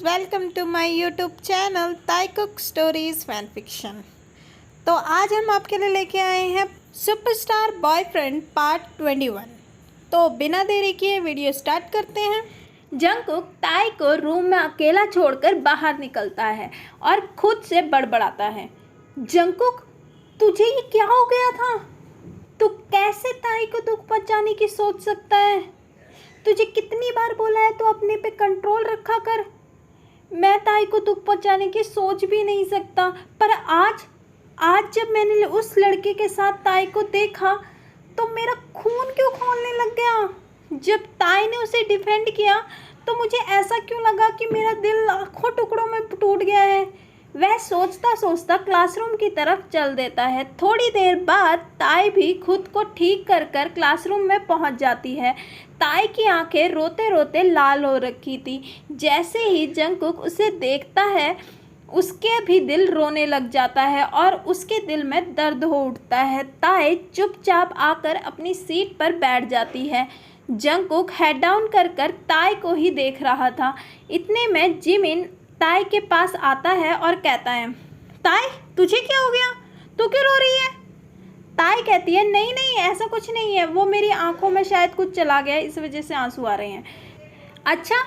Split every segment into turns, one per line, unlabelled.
Welcome to my YouTube channel Taekook stories fan fiction. तो आज हम आपके लिए लेके आए हैं सुपरस्टार बॉयफ्रेंड पार्ट 21। तो बिना देरी किए वीडियो स्टार्ट करते हैं।
जंगकुक ताई को रूम में अकेला छोड़कर बाहर निकलता है और खुद से बड़बड़ाता है। जंगकुक, तुझे ये क्या हो गया था? तू कैसे ताई को दुख पहुंचाने की सोच सकता है? तुझे कितनी बार बोला है तो अपने पे कंट्रोल रखा कर। मैं ताई को दुख पहुंचाने की सोच भी नहीं सकता, पर आज जब मैंने उस लड़के के साथ ताई को देखा तो मेरा खून क्यों खौलने लग गया। जब ताई ने उसे डिफेंड किया तो मुझे ऐसा क्यों लगा कि मेरा दिल लाखों टुकड़ों में टूट गया है। वह सोचता सोचता क्लासरूम की तरफ चल देता है। थोड़ी देर बाद ताई भी खुद को ठीक कर कर क्लासरूम में पहुंच जाती है। ताई की आंखें रोते रोते लाल हो रखी थी। जैसे ही जंगकुक उसे देखता है उसके भी दिल रोने लग जाता है और उसके दिल में दर्द हो उठता है। ताई चुपचाप आकर अपनी सीट पर बैठ जाती है। जंगकुक हेड डाउन कर कर ताई को ही देख रहा था। इतने में जिमिन ताई के पास आता है और कहता है, ताई तुझे क्या हो गया? तू क्यों रो रही है? ताई कहती है, नहीं नहीं ऐसा कुछ नहीं है, वो मेरी आंखों में शायद कुछ चला गया, इस वजह से आंसू आ रहे हैं। अच्छा,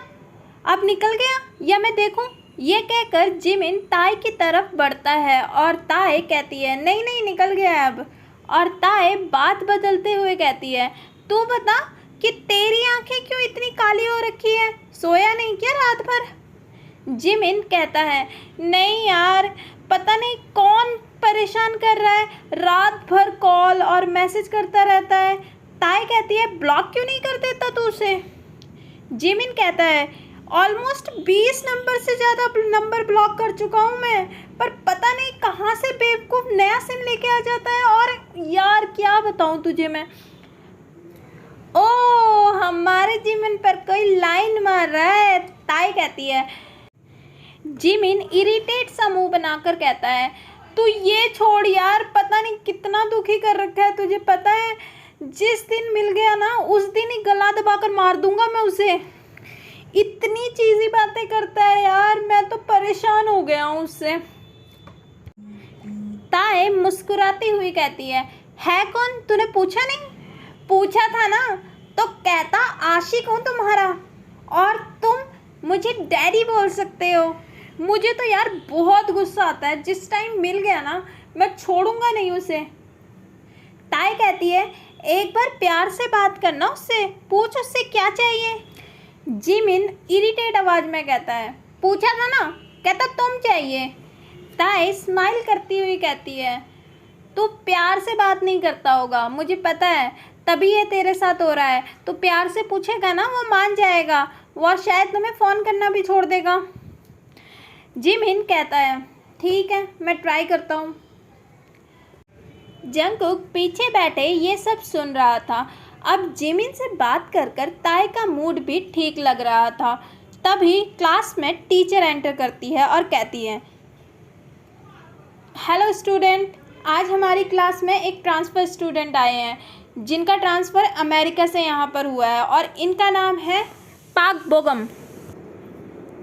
अब निकल गया या मैं देखूं? ये कहकर जिमिन ताई की तरफ बढ़ता है और ताई कहती है, नहीं नहीं निकल गया है अब। और ताई बात बदलते हुए कहती है, तू बता कि तेरी आंखें क्यों इतनी काली हो रखी है? सोया नहीं क्या रात भर? जिमिन कहता है, नहीं यार, पता नहीं कौन परेशान कर रहा है, रात भर कॉल और मैसेज करता रहता है। ताई कहती है, ब्लॉक क्यों नहीं कर देता तू उसे? जिमिन कहता है, ऑलमोस्ट 20 नंबर से ज़्यादा नंबर ब्लॉक कर चुका हूँ मैं, पर पता नहीं कहाँ से बेवकूफ़ नया सिम लेके आ जाता है। और यार क्या बताऊँ तुझे मैं। ओ, हमारे जिमिन पर कोई लाइन मार रहा है। ताई कहती है। जिमिन इरिटेट सा मुंह बनाकर कहता है, तू ये छोड़ यार, पता नहीं कितना दुखी कर रखा है तुझे पता है? जिस दिन मिल गया ना उस दिन ही गला दबाकर मार दूंगा मैं उसे। इतनी चीज़ी बातें करता है यार, मैं तो परेशान हो गया हूँ उससे। ताई मुस्कुराती हुई कहती है कौन? तूने पूछा नहीं? पूछा था ना तो कहता आशिक हूँ तुम्हारा, और तुम मुझे डैडी बोल सकते हो। मुझे तो यार बहुत गुस्सा आता है, जिस टाइम मिल गया ना मैं छोड़ूंगा नहीं उसे। ताई कहती है, एक बार प्यार से बात करना उससे, पूछ उससे क्या चाहिए। जिमिन इरिटेट आवाज में कहता है, पूछा था ना, कहता तुम चाहिए। ताई स्माइल करती हुई कहती है, तू प्यार से बात नहीं करता होगा, मुझे पता है, तभी ये तेरे साथ हो रहा है। तो प्यार से पूछेगा ना वो मान जाएगा, और शायद तुम्हें फ़ोन करना भी छोड़ देगा। जिमिन कहता है, ठीक है मैं ट्राई करता हूँ। जंगकुक पीछे बैठे ये सब सुन रहा था। अब जिमिन से बात कर कर ताई का मूड भी ठीक लग रहा था। तभी क्लास में टीचर एंटर करती है और कहती है, हेलो स्टूडेंट, आज हमारी क्लास में एक ट्रांसफ़र स्टूडेंट आए हैं जिनका ट्रांसफ़र अमेरिका से यहाँ पर हुआ है और इनका नाम है पाक बोगम।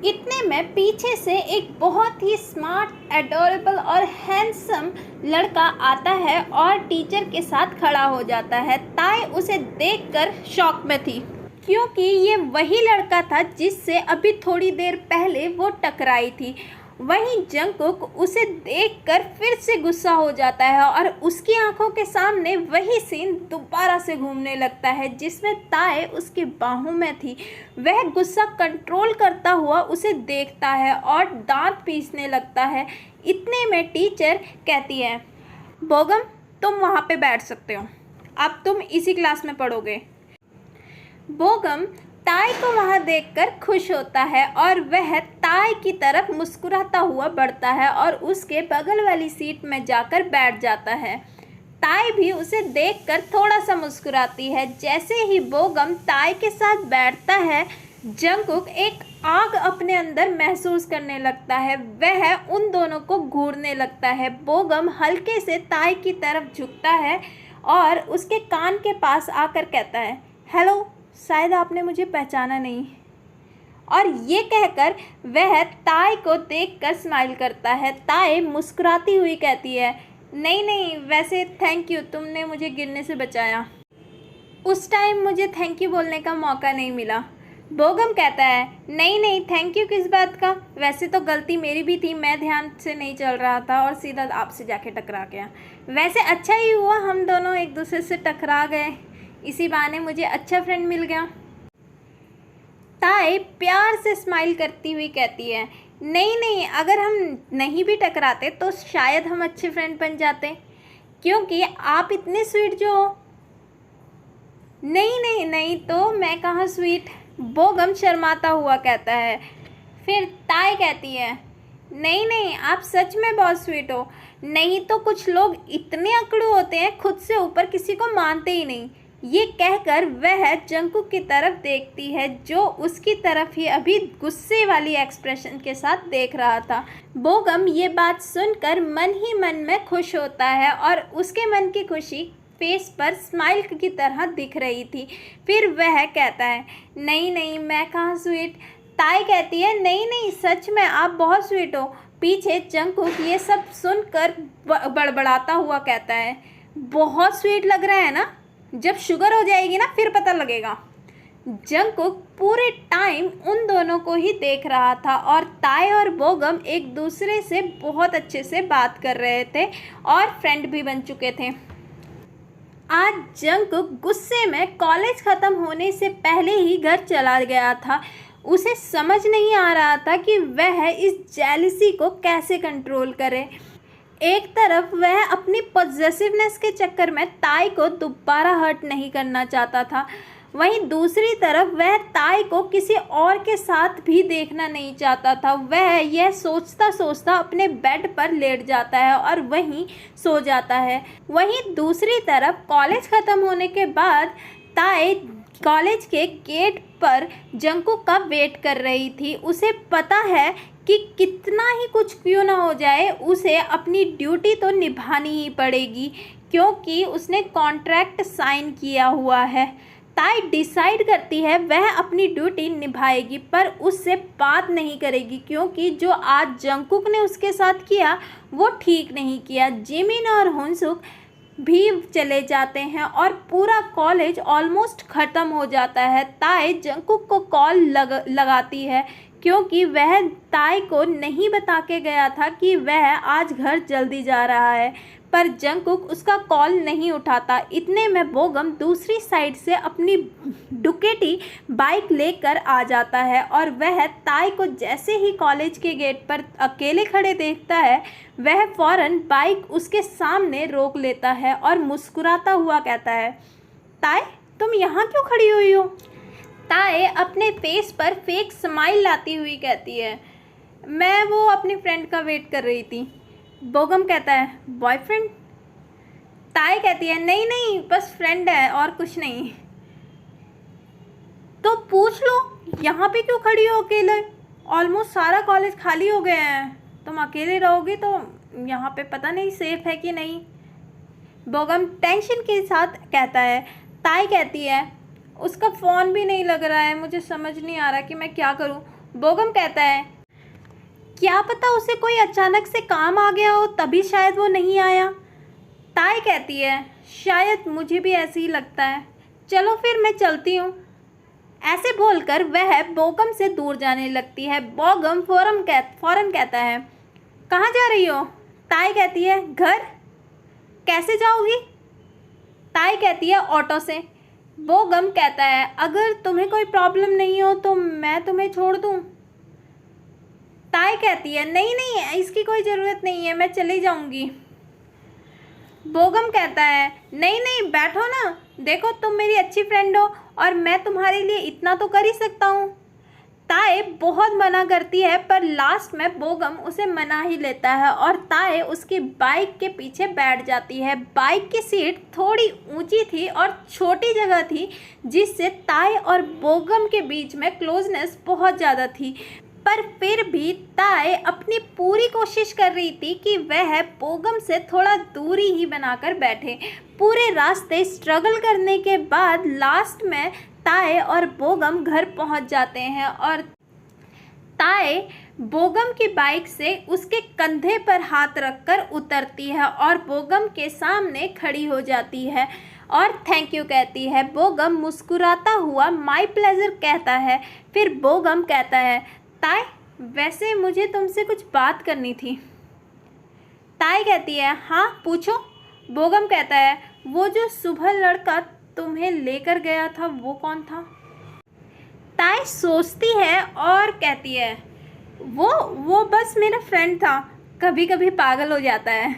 इतने में पीछे से एक बहुत ही स्मार्ट, एडोरेबल और हैंडसम लड़का आता है और टीचर के साथ खड़ा हो जाता है। ताई उसे देखकर शॉक में थी, क्योंकि ये वही लड़का था जिससे अभी थोड़ी देर पहले वो टकराई थी। वहीं जंगकुक उसे देखकर फिर से गुस्सा हो जाता है और उसकी आंखों के सामने वही सीन दोबारा से घूमने लगता है जिसमें ताई उसकी बाहों में थी। वह गुस्सा कंट्रोल करता हुआ उसे देखता है और दांत पीसने लगता है। इतने में टीचर कहती है, बोगम तुम वहाँ पे बैठ सकते हो, अब तुम इसी क्लास में पढ़ोगे। बोगम ताई को वहाँ देखकर खुश होता है और वह ताई की तरफ मुस्कुराता हुआ बढ़ता है और उसके बगल वाली सीट में जाकर बैठ जाता है। ताई भी उसे देखकर थोड़ा सा मुस्कुराती है। जैसे ही बोगम ताई के साथ बैठता है, जंगकुक एक आग अपने अंदर महसूस करने लगता है। वह उन दोनों को घूरने लगता है। बोगम हल्के से ताई की तरफ झुकता है और उसके कान के पास आकर कहता है, हेलो, शायद आपने मुझे पहचाना नहीं। और ये कहकर वह ताई को देखकर स्माइल करता है। ताई मुस्कुराती हुई कहती है, नहीं नहीं, वैसे थैंक यू, तुमने मुझे गिरने से बचाया। उस टाइम मुझे थैंक यू बोलने का मौका नहीं मिला। बोगम कहता है, नहीं नहीं, थैंक यू किस बात का, वैसे तो गलती मेरी भी थी, मैं ध्यान से नहीं चल रहा था और सीधा आपसे जाके टकरा गया। वैसे अच्छा ही हुआ हम दोनों एक दूसरे से टकरा गए, इसी बहाने मुझे अच्छा फ्रेंड मिल गया। ताई प्यार से स्माइल करती हुई कहती है, नहीं नहीं, अगर हम नहीं भी टकराते तो शायद हम अच्छे फ्रेंड बन जाते, क्योंकि आप इतने स्वीट जो हो। नहीं नहीं नहीं, तो मैं कहाँ स्वीट, बोगम शर्माता हुआ कहता है। फिर ताई कहती है, नहीं नहीं, आप सच में बहुत स्वीट हो, नहीं तो कुछ लोग इतने अकड़ू होते हैं, खुद से ऊपर किसी को मानते ही नहीं। ये कहकर वह जंकुक की तरफ देखती है, जो उसकी तरफ ही अभी गुस्से वाली एक्सप्रेशन के साथ देख रहा था। बोगम ये बात सुनकर मन ही मन में खुश होता है और उसके मन की खुशी फेस पर स्माइल की तरह दिख रही थी। फिर वह कहता है, नहीं नहीं, मैं कहाँ स्वीट। ताई कहती है, नहीं नहीं, सच में आप बहुत स्वीट हो। पीछे जंकुक ये सब सुनकर बड़बड़ाता हुआ कहता है, बहुत स्वीट लग रहा है ना, जब शुगर हो जाएगी ना फिर पता लगेगा। जंकुक पूरे टाइम उन दोनों को ही देख रहा था और ताई और बोगम एक दूसरे से बहुत अच्छे से बात कर रहे थे और फ्रेंड भी बन चुके थे। आज जंकुक गुस्से में कॉलेज ख़त्म होने से पहले ही घर चला गया था। उसे समझ नहीं आ रहा था कि वह इस जेलसी को कैसे कंट्रोल करे। एक तरफ वह अपनी पॉजेसिवनेस के चक्कर में ताई को दोबारा हर्ट नहीं करना चाहता था, वहीं दूसरी तरफ वह ताई को किसी और के साथ भी देखना नहीं चाहता था। वह यह सोचता सोचता अपने बेड पर लेट जाता है और वहीं सो जाता है। वहीं दूसरी तरफ कॉलेज ख़त्म होने के बाद ताई कॉलेज के गेट पर जंकुक का वेट कर रही थी। उसे पता है कि कितना ही कुछ क्यों ना हो जाए, उसे अपनी ड्यूटी तो निभानी ही पड़ेगी, क्योंकि उसने कॉन्ट्रैक्ट साइन किया हुआ है। ताई डिसाइड करती है वह अपनी ड्यूटी निभाएगी, पर उससे बात नहीं करेगी, क्योंकि जो आज जंकुक ने उसके साथ किया वो ठीक नहीं किया। जिमिन और हुनसुक भी चले जाते हैं और पूरा कॉलेज ऑलमोस्ट ख़त्म हो जाता है। ताई जंकुक को कॉल लगाती है, क्योंकि वह ताई को नहीं बता के गया था कि वह आज घर जल्दी जा रहा है, पर जंकुक उसका कॉल नहीं उठाता। इतने में बोगम दूसरी साइड से अपनी डुकेटी बाइक लेकर आ जाता है और वह ताई को जैसे ही कॉलेज के गेट पर अकेले खड़े देखता है, वह फ़ौरन बाइक उसके सामने रोक लेता है और मुस्कुराता हुआ कहता है, ताई तुम यहाँ क्यों खड़ी हुई हो? ताई अपने फेस पर फेक स्माइल लाती हुई कहती है, मैं वो अपनी फ्रेंड का वेट कर रही थी। बोगम कहता है, बॉयफ्रेंड? ताई कहती है, नहीं नहीं, बस फ्रेंड है और कुछ नहीं। तो पूछ लो, यहाँ पे क्यों खड़ी हो अकेले? ऑलमोस्ट सारा कॉलेज खाली हो गया है, तुम अकेले रहोगी तो यहाँ पे पता नहीं सेफ है कि नहीं। बोगम टेंशन के साथ कहता है। ताई कहती है, उसका फ़ोन भी नहीं लग रहा है, मुझे समझ नहीं आ रहा कि मैं क्या करूँ। बोगम कहता है, क्या पता उसे कोई अचानक से काम आ गया हो, तभी शायद वो नहीं आया। ताई कहती है, शायद मुझे भी ऐसे ही लगता है, चलो फिर मैं चलती हूँ। ऐसे बोलकर वह बोगम से दूर जाने लगती है। बोगम फ़ौरन कहता है, कहाँ जा रही हो? ताई कहती है, घर। कैसे जाओगी? ताई कहती है, ऑटो से। बोगम कहता है, अगर तुम्हें कोई प्रॉब्लम नहीं हो तो मैं तुम्हें छोड़ दूँ। ताई कहती है, नहीं नहीं, इसकी कोई ज़रूरत नहीं है, मैं चली जाऊंगी। बोगम कहता है, नहीं नहीं, बैठो ना, देखो तुम मेरी अच्छी फ्रेंड हो और मैं तुम्हारे लिए इतना तो कर ही सकता हूँ। ताई बहुत मना करती है, पर लास्ट में बोगम उसे मना ही लेता है और ताई उसकी बाइक के पीछे बैठ जाती है। बाइक की सीट थोड़ी ऊंची थी और छोटी जगह थी, जिससे ताई और बोगम के बीच में क्लोजनेस बहुत ज़्यादा थी, पर फिर भी ताई अपनी पूरी कोशिश कर रही थी कि वह बोगम से थोड़ा दूरी ही बनाकर बैठे। पूरे रास्ते स्ट्रगल करने के बाद लास्ट में ताई और बोगम घर पहुंच जाते हैं और ताई बोगम की बाइक से उसके कंधे पर हाथ रखकर उतरती है और बोगम के सामने खड़ी हो जाती है और थैंक यू कहती है। बोगम मुस्कुराता हुआ माय प्लेजर कहता है। फिर बोगम कहता है, ताई वैसे मुझे तुमसे कुछ बात करनी थी। ताई कहती है, हाँ पूछो। बोगम कहता है, वो जो सुबह लड़का तुम्हें लेकर गया था वो कौन था? ताई सोचती है और कहती है, वो बस मेरा फ्रेंड था, कभी कभी पागल हो जाता है।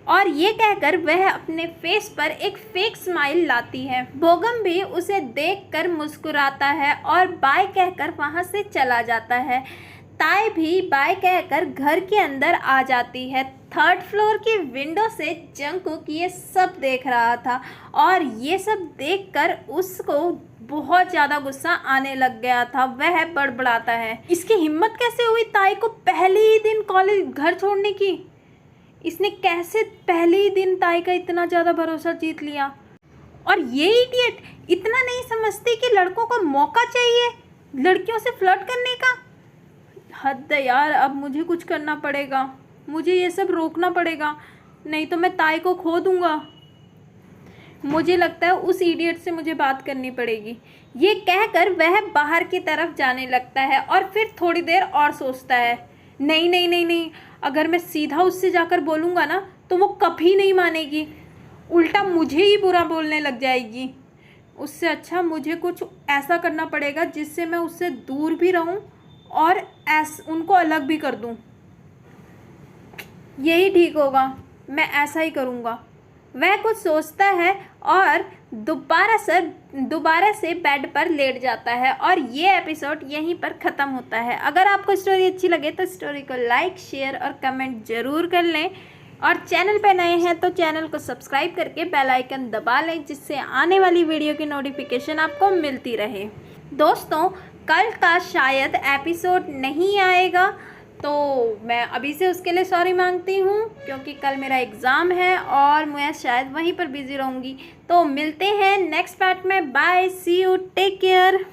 और ये कहकर वह अपने फेस पर एक फेक स्माइल लाती है। बोगम भी उसे देखकर मुस्कुराता है और बाय कहकर वहाँ से चला जाता है। ताई भी बाय कहकर घर के अंदर आ जाती है। 3rd फ्लोर की विंडो से जंगकुक ये सब देख रहा था और ये सब देखकर उसको बहुत ज़्यादा गुस्सा आने लग गया था। वह बड़बड़ाता है, इसकी हिम्मत कैसे हुई ताई को पहले ही दिन कॉलेज घर छोड़ने की? इसने कैसे पहले ही दिन ताई का इतना ज़्यादा भरोसा जीत लिया? और ये इडियट इतना नहीं समझती कि लड़कों को मौका चाहिए लड़कियों से फ्लर्ट करने का। हद है यार, अब मुझे कुछ करना पड़ेगा, मुझे ये सब रोकना पड़ेगा, नहीं तो मैं ताई को खो दूंगा। मुझे लगता है उस इडियट से मुझे बात करनी पड़ेगी। ये कहकर वह बाहर की तरफ जाने लगता है और फिर थोड़ी देर और सोचता है, नहीं नहीं नहीं नहीं, अगर मैं सीधा उससे जाकर बोलूँगा ना तो वो कभी नहीं मानेगी, उल्टा मुझे ही बुरा बोलने लग जाएगी। उससे अच्छा मुझे कुछ ऐसा करना पड़ेगा जिससे मैं उससे दूर भी रहूं और उनको अलग भी कर दूं। यही ठीक होगा, मैं ऐसा ही करूँगा। वह कुछ सोचता है और दोबारा से बेड पर लेट जाता है और ये एपिसोड यहीं पर ख़त्म होता है। अगर आपको स्टोरी अच्छी लगे तो स्टोरी को लाइक, शेयर और कमेंट ज़रूर कर लें और चैनल पर नए हैं तो चैनल को सब्सक्राइब करके बेल आइकन दबा लें जिससे आने वाली वीडियो की नोटिफिकेशन आपको मिलती रहे। दोस्तों, कल का शायद एपिसोड नहीं आएगा तो मैं अभी से उसके लिए सॉरी मांगती हूँ क्योंकि कल मेरा एग्ज़ाम है और मैं शायद वहीं पर बिज़ी रहूँगी। तो मिलते हैं नेक्स्ट पार्ट में। Bye, see you, take care.